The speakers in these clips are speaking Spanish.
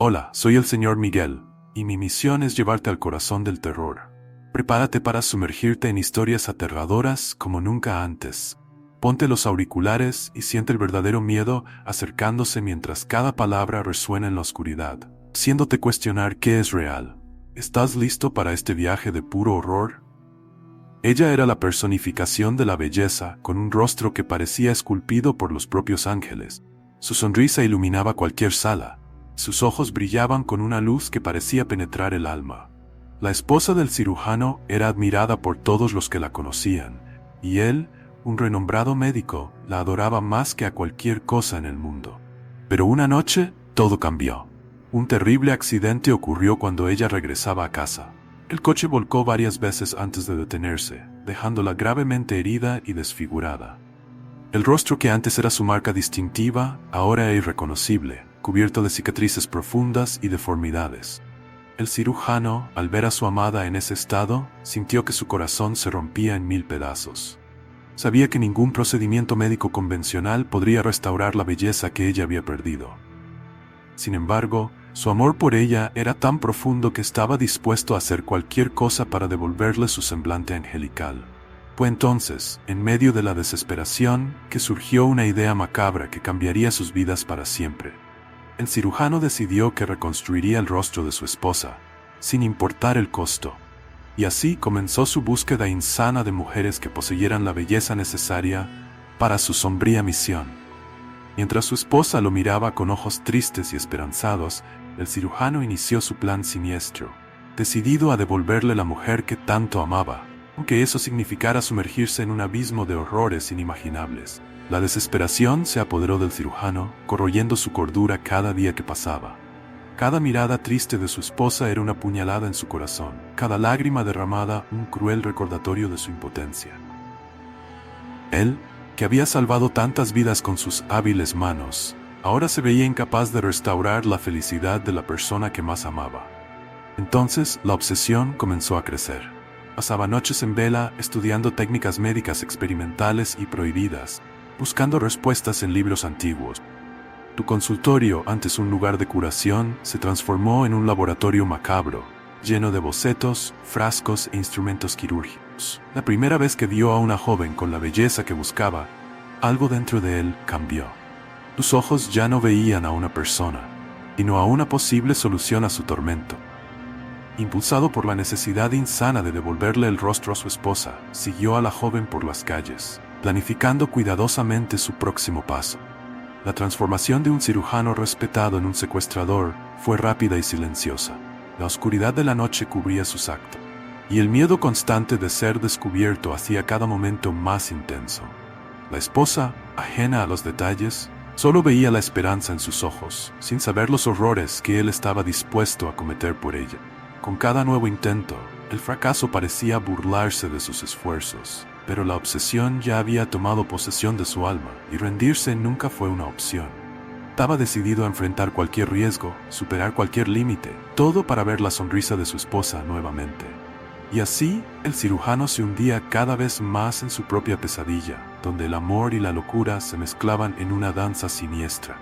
Hola, soy el señor Miguel, y mi misión es llevarte al corazón del terror. Prepárate para sumergirte en historias aterradoras como nunca antes. Ponte los auriculares y siente el verdadero miedo acercándose mientras cada palabra resuena en la oscuridad, haciéndote cuestionar qué es real. ¿Estás listo para este viaje de puro horror? Ella era la personificación de la belleza, con un rostro que parecía esculpido por los propios ángeles. Su sonrisa iluminaba cualquier sala. Sus ojos brillaban con una luz que parecía penetrar el alma. La esposa del cirujano era admirada por todos los que la conocían, y él, un renombrado médico, la adoraba más que a cualquier cosa en el mundo. Pero una noche, todo cambió. Un terrible accidente ocurrió cuando ella regresaba a casa. El coche volcó varias veces antes de detenerse, dejándola gravemente herida y desfigurada. El rostro que antes era su marca distintiva, ahora era irreconocible, cubierto de cicatrices profundas y deformidades. El cirujano, al ver a su amada en ese estado, sintió que su corazón se rompía en 1000 pedazos. Sabía que ningún procedimiento médico convencional podría restaurar la belleza que ella había perdido. Sin embargo, su amor por ella era tan profundo que estaba dispuesto a hacer cualquier cosa para devolverle su semblante angelical. Fue entonces, en medio de la desesperación, que surgió una idea macabra que cambiaría sus vidas para siempre. El cirujano decidió que reconstruiría el rostro de su esposa, sin importar el costo. Y así comenzó su búsqueda insana de mujeres que poseyeran la belleza necesaria para su sombría misión. Mientras su esposa lo miraba con ojos tristes y esperanzados, el cirujano inició su plan siniestro, decidido a devolverle la mujer que tanto amaba, aunque eso significara sumergirse en un abismo de horrores inimaginables. La desesperación se apoderó del cirujano, corroyendo su cordura cada día que pasaba. Cada mirada triste de su esposa era una puñalada en su corazón, cada lágrima derramada un cruel recordatorio de su impotencia. Él, que había salvado tantas vidas con sus hábiles manos, ahora se veía incapaz de restaurar la felicidad de la persona que más amaba. Entonces, la obsesión comenzó a crecer. Pasaba noches en vela estudiando técnicas médicas experimentales y prohibidas, buscando respuestas en libros antiguos. Tu consultorio, antes un lugar de curación, se transformó en un laboratorio macabro, lleno de bocetos, frascos e instrumentos quirúrgicos. La primera vez que vio a una joven con la belleza que buscaba, algo dentro de él cambió. Sus ojos ya no veían a una persona, sino a una posible solución a su tormento. Impulsado por la necesidad insana de devolverle el rostro a su esposa, siguió a la joven por las calles, planificando cuidadosamente su próximo paso. La transformación de un cirujano respetado en un secuestrador fue rápida y silenciosa. La oscuridad de la noche cubría sus actos, y el miedo constante de ser descubierto hacía cada momento más intenso. La esposa, ajena a los detalles, solo veía la esperanza en sus ojos, sin saber los horrores que él estaba dispuesto a cometer por ella. Con cada nuevo intento, el fracaso parecía burlarse de sus esfuerzos, pero la obsesión ya había tomado posesión de su alma, y rendirse nunca fue una opción. Estaba decidido a enfrentar cualquier riesgo, superar cualquier límite, todo para ver la sonrisa de su esposa nuevamente. Y así, el cirujano se hundía cada vez más en su propia pesadilla, donde el amor y la locura se mezclaban en una danza siniestra.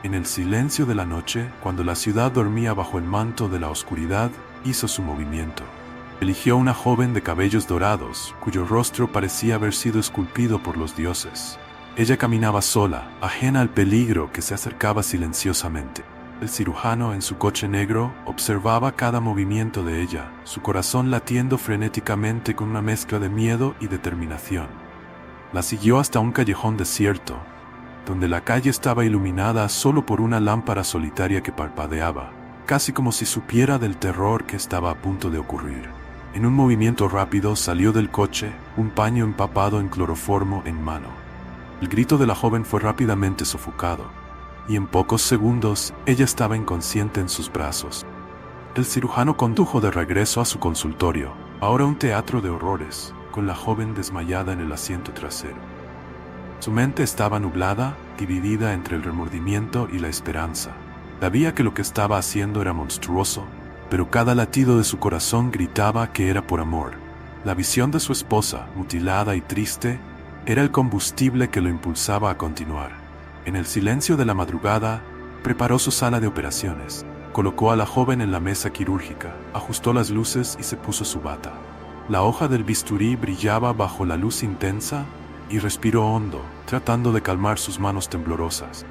En el silencio de la noche, cuando la ciudad dormía bajo el manto de la oscuridad, hizo su movimiento. Eligió una joven de cabellos dorados, cuyo rostro parecía haber sido esculpido por los dioses. Ella caminaba sola, ajena al peligro que se acercaba silenciosamente. El cirujano, en su coche negro, observaba cada movimiento de ella, su corazón latiendo frenéticamente con una mezcla de miedo y determinación. La siguió hasta un callejón desierto, donde la calle estaba iluminada solo por una lámpara solitaria que parpadeaba, casi como si supiera del terror que estaba a punto de ocurrir. En un movimiento rápido salió del coche, un paño empapado en cloroformo en mano. El grito de la joven fue rápidamente sofocado, y en pocos segundos ella estaba inconsciente en sus brazos. El cirujano condujo de regreso a su consultorio, ahora un teatro de horrores, con la joven desmayada en el asiento trasero. Su mente estaba nublada, dividida entre el remordimiento y la esperanza. Sabía que lo que estaba haciendo era monstruoso, pero cada latido de su corazón gritaba que era por amor. La visión de su esposa, mutilada y triste, era el combustible que lo impulsaba a continuar. En el silencio de la madrugada, Preparó su sala de operaciones, colocó a la joven en la mesa quirúrgica, ajustó las luces y se puso su bata. La hoja del bisturí brillaba bajo la luz intensa y respiró hondo, tratando de calmar sus manos temblorosas.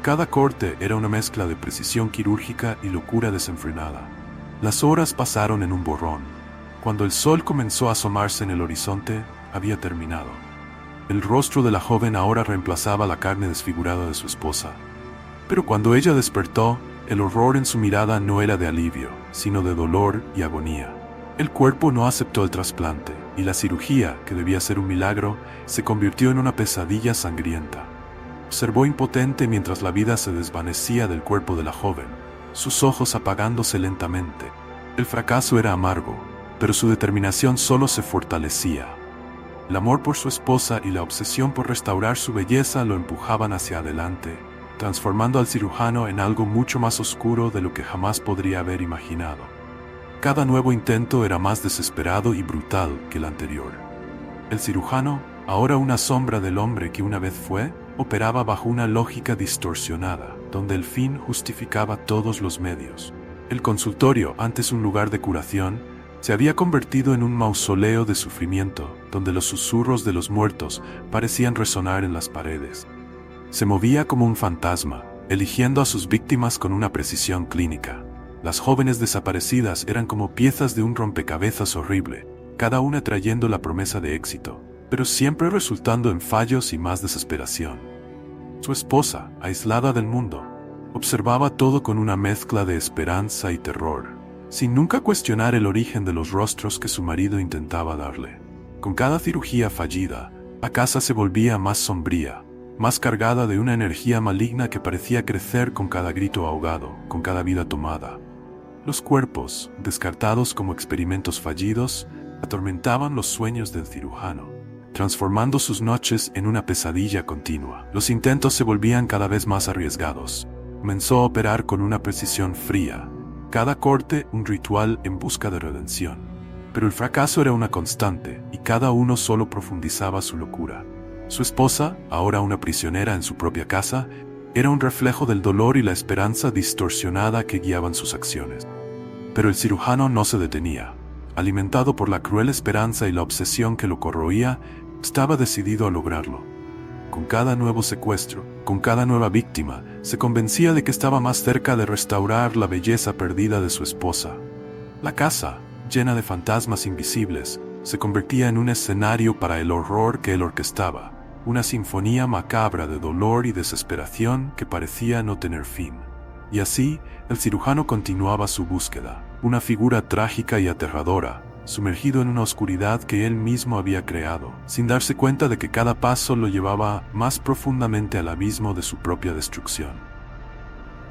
Cada corte era una mezcla de precisión quirúrgica y locura desenfrenada. Las horas pasaron en un borrón. Cuando el sol comenzó a asomarse en el horizonte, había terminado. El rostro de la joven ahora reemplazaba la carne desfigurada de su esposa. Pero cuando ella despertó, el horror en su mirada no era de alivio, sino de dolor y agonía. El cuerpo no aceptó el trasplante, y la cirugía, que debía ser un milagro, se convirtió en una pesadilla sangrienta. Observó impotente mientras la vida se desvanecía del cuerpo de la joven, sus ojos apagándose lentamente. El fracaso era amargo, pero su determinación solo se fortalecía. El amor por su esposa y la obsesión por restaurar su belleza lo empujaban hacia adelante, transformando al cirujano en algo mucho más oscuro de lo que jamás podría haber imaginado. Cada nuevo intento era más desesperado y brutal que el anterior. El cirujano, ahora una sombra del hombre que una vez fue, operaba bajo una lógica distorsionada, donde el fin justificaba todos los medios. El consultorio, antes un lugar de curación, se había convertido en un mausoleo de sufrimiento, donde los susurros de los muertos parecían resonar en las paredes. Se movía como un fantasma, eligiendo a sus víctimas con una precisión clínica. Las jóvenes desaparecidas eran como piezas de un rompecabezas horrible, cada una trayendo la promesa de éxito, pero siempre resultando en fallos y más desesperación. Su esposa, aislada del mundo, observaba todo con una mezcla de esperanza y terror, sin nunca cuestionar el origen de los rostros que su marido intentaba darle. Con cada cirugía fallida, la casa se volvía más sombría, más cargada de una energía maligna que parecía crecer con cada grito ahogado, con cada vida tomada. Los cuerpos, descartados como experimentos fallidos, atormentaban los sueños del cirujano, transformando sus noches en una pesadilla continua. Los intentos se volvían cada vez más arriesgados. Comenzó a operar con una precisión fría, cada corte un ritual en busca de redención. Pero el fracaso era una constante, y cada uno solo profundizaba su locura. Su esposa, ahora una prisionera en su propia casa, era un reflejo del dolor y la esperanza distorsionada que guiaban sus acciones. Pero el cirujano no se detenía. Alimentado por la cruel esperanza y la obsesión que lo corroía, estaba decidido a lograrlo. Con cada nuevo secuestro, con cada nueva víctima, se convencía de que estaba más cerca de restaurar la belleza perdida de su esposa. La casa, llena de fantasmas invisibles, se convertía en un escenario para el horror que él orquestaba, una sinfonía macabra de dolor y desesperación que parecía no tener fin. Y así, el cirujano continuaba su búsqueda, una figura trágica y aterradora, sumergido en una oscuridad que él mismo había creado, sin darse cuenta de que cada paso lo llevaba más profundamente al abismo de su propia destrucción.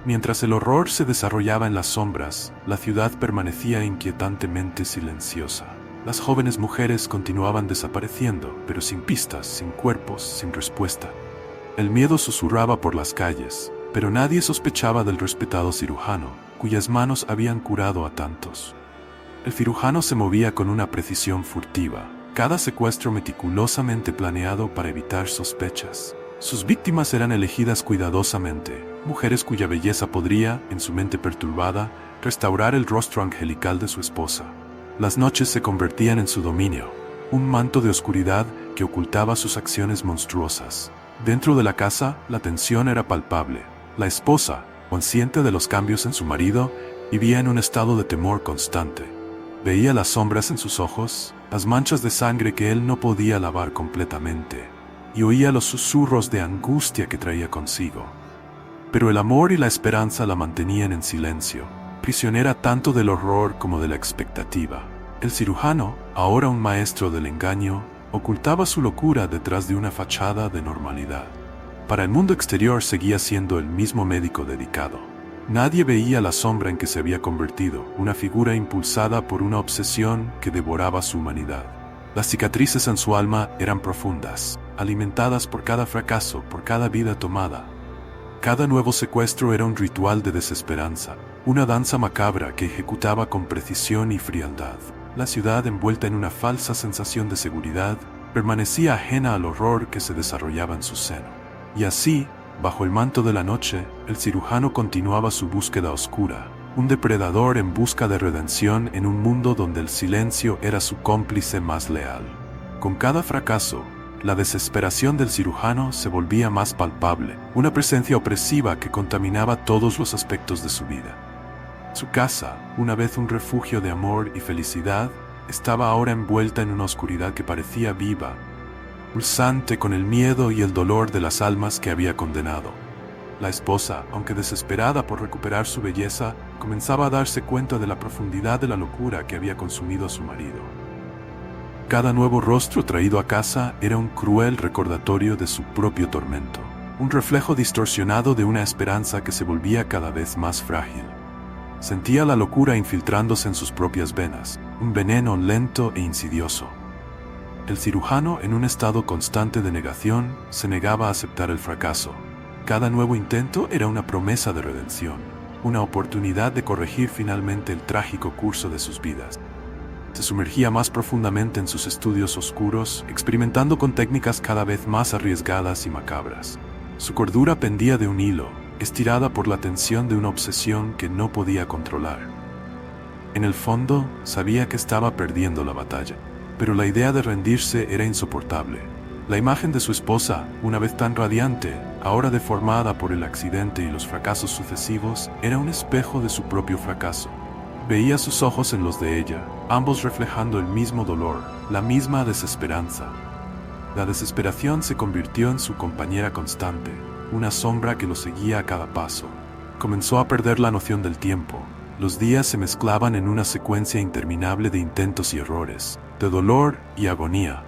Mientras el horror se desarrollaba en las sombras, la ciudad permanecía inquietantemente silenciosa. Las jóvenes mujeres continuaban desapareciendo, pero sin pistas, sin cuerpos, sin respuesta. El miedo susurraba por las calles, pero nadie sospechaba del respetado cirujano, cuyas manos habían curado a tantos. El cirujano se movía con una precisión furtiva, cada secuestro meticulosamente planeado para evitar sospechas. Sus víctimas eran elegidas cuidadosamente, mujeres cuya belleza podría, en su mente perturbada, restaurar el rostro angelical de su esposa. Las noches se convertían en su dominio, un manto de oscuridad que ocultaba sus acciones monstruosas. Dentro de la casa, la tensión era palpable. La esposa, consciente de los cambios en su marido, vivía en un estado de temor constante. Veía las sombras en sus ojos, las manchas de sangre que él no podía lavar completamente, y oía los susurros de angustia que traía consigo. Pero el amor y la esperanza la mantenían en silencio, prisionera tanto del horror como de la expectativa. El cirujano, ahora un maestro del engaño, ocultaba su locura detrás de una fachada de normalidad. Para el mundo exterior seguía siendo el mismo médico dedicado. Nadie veía la sombra en que se había convertido, una figura impulsada por una obsesión que devoraba su humanidad. Las cicatrices en su alma eran profundas, alimentadas por cada fracaso, por cada vida tomada. Cada nuevo secuestro era un ritual de desesperanza, una danza macabra que ejecutaba con precisión y frialdad. La ciudad, envuelta en una falsa sensación de seguridad, permanecía ajena al horror que se desarrollaba en su seno. Y así, bajo el manto de la noche, El cirujano continuaba su búsqueda oscura, un depredador en busca de redención en un mundo donde el silencio era su cómplice más leal. Con cada fracaso, la desesperación del cirujano se volvía más palpable, una presencia opresiva que contaminaba todos los aspectos de su vida. Su casa, una vez un refugio de amor y felicidad, estaba ahora envuelta en una oscuridad que parecía viva, pulsante con el miedo y el dolor de las almas que había condenado. La esposa, aunque desesperada por recuperar su belleza, comenzaba a darse cuenta de la profundidad de la locura que había consumido a su marido. Cada nuevo rostro traído a casa era un cruel recordatorio de su propio tormento, un reflejo distorsionado de una esperanza que se volvía cada vez más frágil. Sentía la locura infiltrándose en sus propias venas, un veneno lento e insidioso. El cirujano, en un estado constante de negación, se negaba a aceptar el fracaso. Cada nuevo intento era una promesa de redención, una oportunidad de corregir finalmente el trágico curso de sus vidas. Se sumergía más profundamente en sus estudios oscuros, experimentando con técnicas cada vez más arriesgadas y macabras. Su cordura pendía de un hilo, estirada por la tensión de una obsesión que no podía controlar. En el fondo, sabía que estaba perdiendo la batalla, pero la idea de rendirse era insoportable. La imagen de su esposa, una vez tan radiante, ahora deformada por el accidente y los fracasos sucesivos, era un espejo de su propio fracaso. Veía sus ojos en los de ella, ambos reflejando el mismo dolor, la misma desesperanza. La desesperación se convirtió en su compañera constante, una sombra que lo seguía a cada paso. Comenzó a perder la noción del tiempo. Los días se mezclaban en una secuencia interminable de intentos y errores, de dolor y agonía.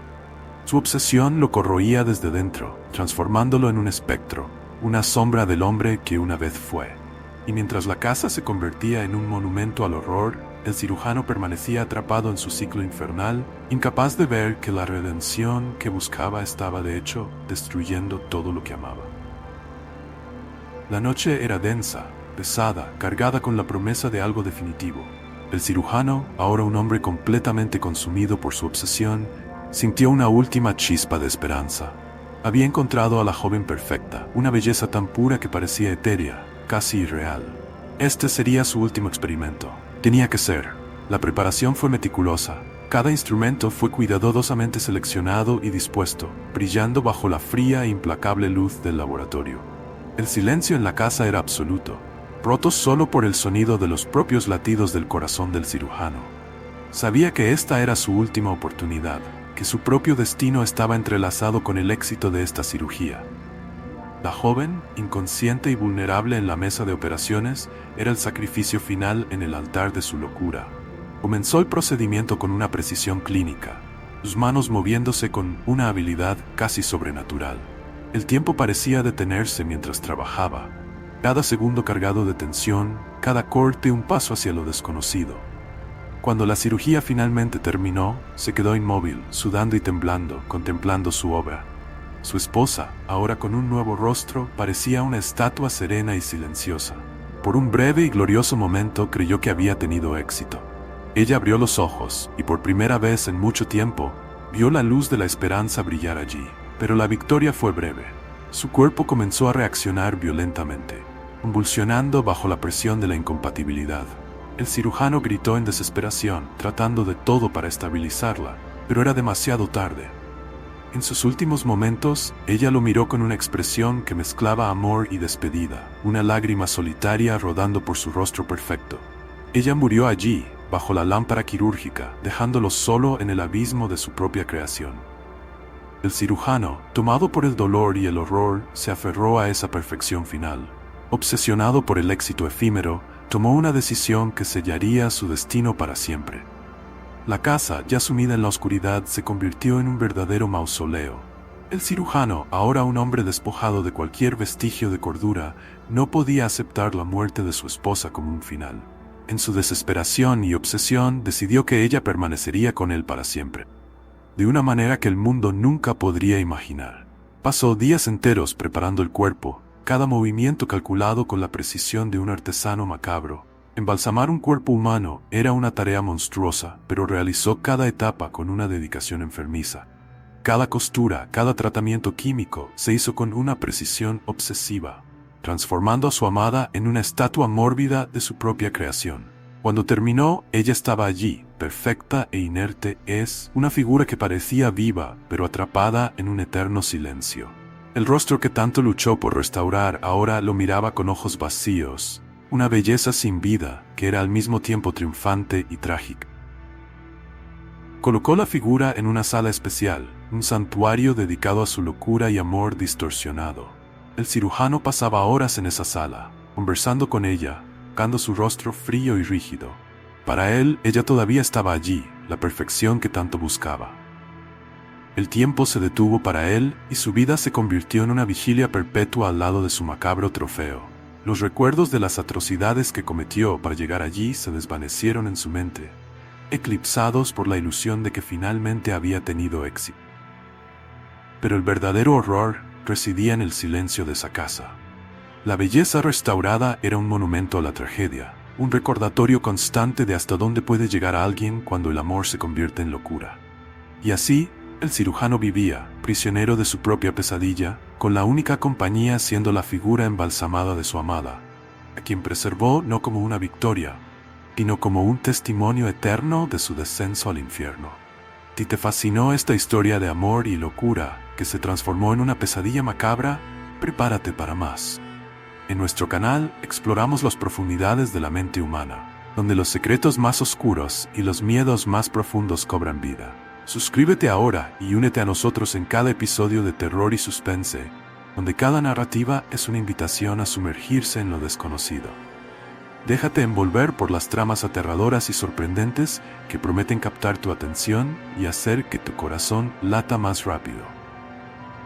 Su obsesión lo corroía desde dentro, transformándolo en un espectro, una sombra del hombre que una vez fue. Y mientras la casa se convertía en un monumento al horror, el cirujano permanecía atrapado en su ciclo infernal, incapaz de ver que la redención que buscaba estaba de hecho destruyendo todo lo que amaba. La noche era densa, pesada, cargada con la promesa de algo definitivo. El cirujano, ahora un hombre completamente consumido por su obsesión, sintió una última chispa de esperanza. Había encontrado a la joven perfecta, una belleza tan pura que parecía etérea, casi irreal. Este sería su último experimento. Tenía que ser. La preparación fue meticulosa. Cada instrumento fue cuidadosamente seleccionado y dispuesto, brillando bajo la fría e implacable luz del laboratorio. El silencio en la casa era absoluto, roto solo por el sonido de los propios latidos del corazón del cirujano. Sabía que esta era su última oportunidad, que su propio destino estaba entrelazado con el éxito de esta cirugía. La joven, inconsciente y vulnerable en la mesa de operaciones, era el sacrificio final en el altar de su locura. Comenzó el procedimiento con una precisión clínica, sus manos moviéndose con una habilidad casi sobrenatural. El tiempo parecía detenerse mientras trabajaba, cada segundo cargado de tensión, cada corte un paso hacia lo desconocido. Cuando la cirugía finalmente terminó, se quedó inmóvil, sudando y temblando, contemplando su obra. Su esposa, ahora con un nuevo rostro, parecía una estatua serena y silenciosa. Por un breve y glorioso momento creyó que había tenido éxito. Ella abrió los ojos, y por primera vez en mucho tiempo, vio la luz de la esperanza brillar allí. Pero la victoria fue breve. Su cuerpo comenzó a reaccionar violentamente, convulsionando bajo la presión de la incompatibilidad. El cirujano gritó en desesperación, tratando de todo para estabilizarla, pero era demasiado tarde. En sus últimos momentos, ella lo miró con una expresión que mezclaba amor y despedida, una lágrima solitaria rodando por su rostro perfecto. Ella murió allí, bajo la lámpara quirúrgica, dejándolo solo en el abismo de su propia creación. El cirujano, tomado por el dolor y el horror, se aferró a esa perfección final. Obsesionado por el éxito efímero, tomó una decisión que sellaría su destino para siempre. La casa, ya sumida en la oscuridad, se convirtió en un verdadero mausoleo. El cirujano, ahora un hombre despojado de cualquier vestigio de cordura, no podía aceptar la muerte de su esposa como un final. En su desesperación y obsesión, decidió que ella permanecería con él para siempre, de una manera que el mundo nunca podría imaginar. Pasó días enteros preparando el cuerpo, cada movimiento calculado con la precisión de un artesano macabro. Embalsamar un cuerpo humano era una tarea monstruosa, pero realizó cada etapa con una dedicación enfermiza. Cada costura, cada tratamiento químico se hizo con una precisión obsesiva. transformando a su amada en una estatua mórbida de su propia creación. Cuando terminó, ella estaba allí, perfecta e inerte. Es una figura que parecía viva, pero atrapada en un eterno silencio. El rostro que tanto luchó por restaurar ahora lo miraba con ojos vacíos, una belleza sin vida que era al mismo tiempo triunfante y trágica. Colocó la figura en una sala especial, un santuario dedicado a su locura y amor distorsionado. El cirujano pasaba horas en esa sala, conversando con ella, tocando su rostro frío y rígido. Para él, ella todavía estaba allí, la perfección que tanto buscaba. El tiempo se detuvo para él y su vida se convirtió en una vigilia perpetua al lado de su macabro trofeo. Los recuerdos de las atrocidades que cometió para llegar allí se desvanecieron en su mente, eclipsados por la ilusión de que finalmente había tenido éxito. Pero el verdadero horror residía en el silencio de esa casa. La belleza restaurada era un monumento a la tragedia, un recordatorio constante de hasta dónde puede llegar a alguien cuando el amor se convierte en locura. Y así, el cirujano vivía, prisionero de su propia pesadilla, con la única compañía siendo la figura embalsamada de su amada, a quien preservó no como una victoria, sino como un testimonio eterno de su descenso al infierno. Si te fascinó esta historia de amor y locura que se transformó en una pesadilla macabra, prepárate para más. En nuestro canal exploramos las profundidades de la mente humana, donde los secretos más oscuros y los miedos más profundos cobran vida. Suscríbete ahora y únete a nosotros en cada episodio de terror y suspense, donde cada narrativa es una invitación a sumergirse en lo desconocido. Déjate envolver por las tramas aterradoras y sorprendentes que prometen captar tu atención y hacer que tu corazón lata más rápido.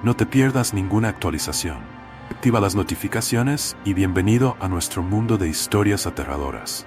No te pierdas ninguna actualización. Activa las notificaciones y bienvenido a nuestro mundo de historias aterradoras.